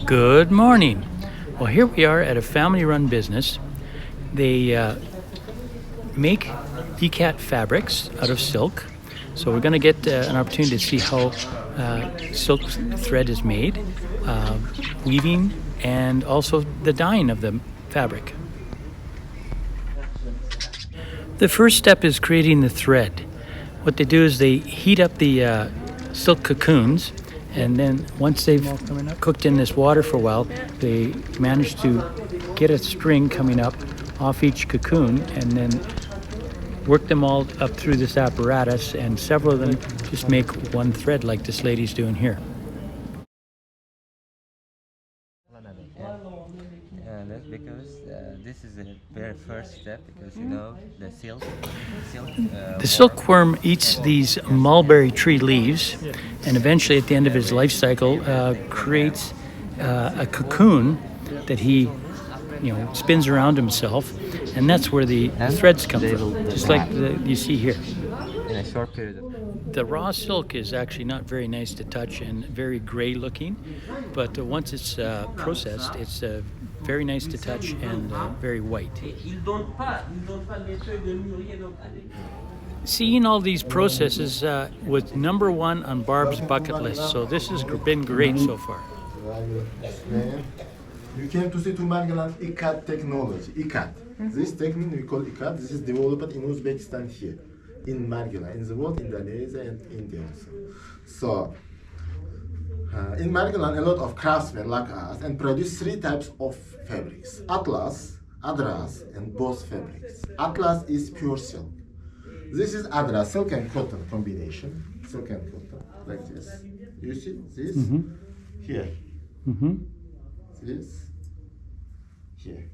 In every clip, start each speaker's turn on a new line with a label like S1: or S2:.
S1: Good morning. Well, here we are at a family-run business. They make ikat fabrics out of silk. So we're going to get an opportunity to see how silk thread is made, weaving, and also the dyeing of the fabric. The first step is creating the thread. What they do is they heat up the silk cocoons, and then once they've cooked in this water for a while, they manage to get a string coming up off each cocoon and then work them all up through this apparatus, and several of them just make one thread like this lady's doing here.
S2: That's because this is the very first step, because the silk.
S1: The silkworm eats these mulberry tree leaves, and eventually at the end of his life cycle creates a cocoon that he spins around himself, and that's where the threads come from, just like you see here.
S2: In a short period of
S1: The raw silk is actually not very nice to touch and very gray looking, but once it's processed, it's very nice to touch and very white. Seeing all these processes was number one on Barb's bucket list, so this has been great so far.
S3: You came to see to Margalan ikat technology. Ikat. This technique we call ikat. This is developed in Uzbekistan here, in Margalan, in the world, Indonesia and India also. So, in Margalan, a lot of craftsmen like us and produce three types of fabrics: Atlas, Adras, and Boss fabrics. Atlas is pure silk. This is Adras, silk and cotton combination. Silk and cotton, like this. You see this? Here. This here,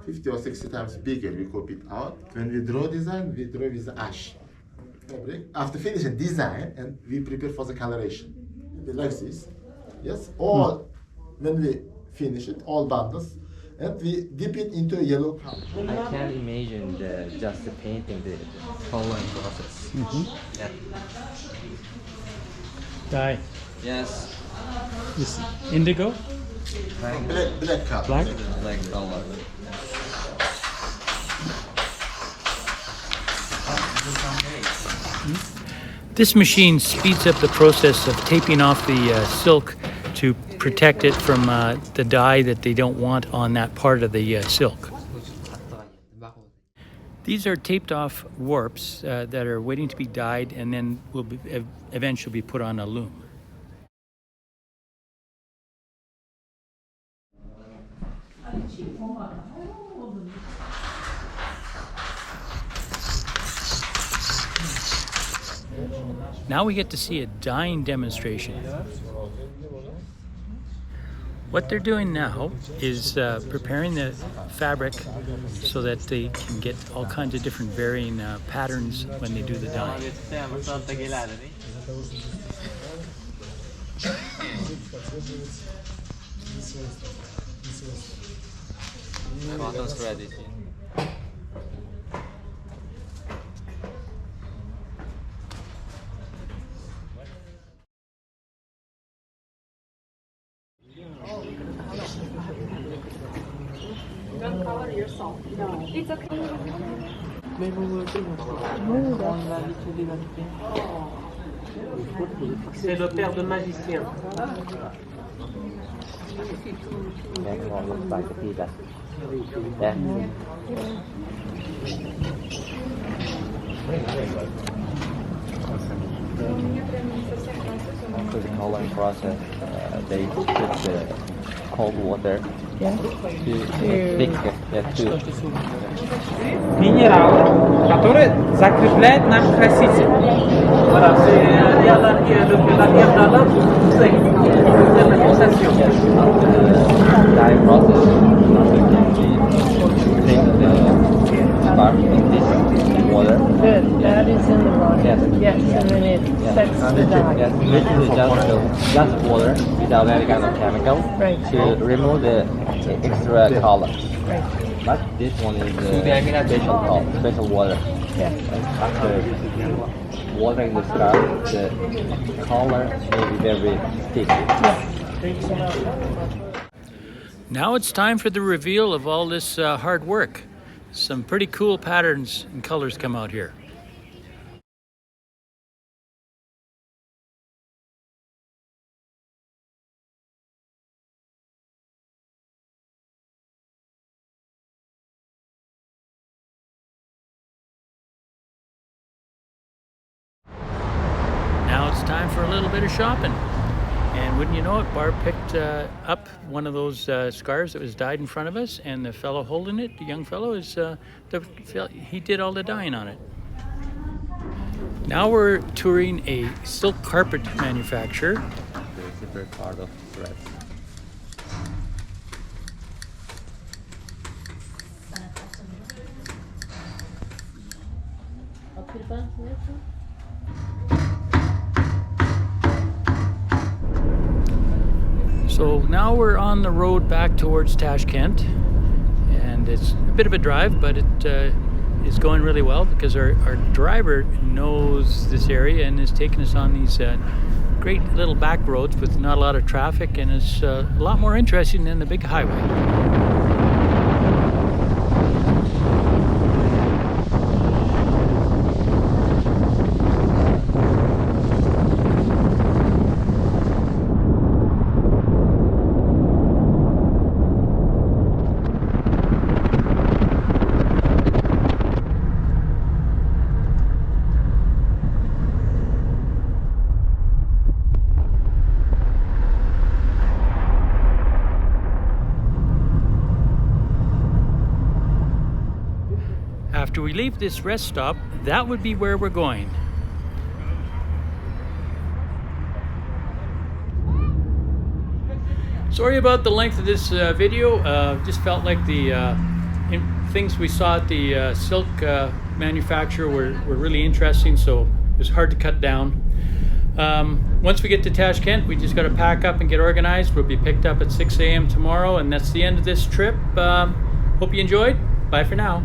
S3: 50 or 60 times bigger. We copy it out. When we draw design, we draw with the ash fabric. After finishing design, and we prepare for the coloration. Like this, yes. All when we finish it, all bundles, and we dip it into a yellow color.
S2: I can't imagine just the painting, the coloring process. Yeah.
S1: Dye.
S2: Yes.
S1: This indigo?
S3: Black color.
S1: Black?
S2: Black color.
S1: This machine speeds up the process of taping off the silk to protect it from the dye that they don't want on that part of the silk. These are taped off warps that are waiting to be dyed and then will be eventually be put on a loom. Now we get to see a dyeing demonstration. What they're doing now is preparing the fabric so that they can get all kinds of different varying patterns when they do the dyeing.
S2: Cotton strategy.
S4: Don't cover yourself. No. It's okay.
S5: C'est le père de magicien.
S2: After the coloring process, they put the cold water to thick,
S5: Минерал, который закрепляет нам краситель.
S2: dye process. You can take the spark in this water.
S6: Good, that is in the water.
S2: Yes.
S6: Yes, and then it sets the dye.
S2: Yes, this is just water without any kind of chemical
S6: Right.
S2: to remove the extra color.
S6: Right.
S2: But this one is special color, special water.
S6: Yeah.
S2: After watering the scarf, the color may be very thick.
S6: Yeah.
S1: Now it's time for the reveal of all this hard work. Some pretty cool patterns and colors come out here. Now it's time for a little bit of shopping. And wouldn't you know it, Barb picked up one of those scarves that was dyed in front of us, and the fellow holding it, the young fellow, he did all the dyeing on it. Now we're touring a silk carpet manufacturer.
S2: The zipper part of thread.
S1: So now we're on the road back towards Tashkent, and it's a bit of a drive, but it is going really well because our driver knows this area and is taking us on these great little back roads with not a lot of traffic, and it's a lot more interesting than the big highway. After we leave this rest stop, that would be where we're going. Sorry about the length of this video. Just felt like the things we saw at the silk manufacturer were really interesting, so it was hard to cut down. Once we get to Tashkent, we just got to pack up and get organized. We'll be picked up at 6 a.m. tomorrow, and that's the end of this trip. Hope you enjoyed. Bye for now.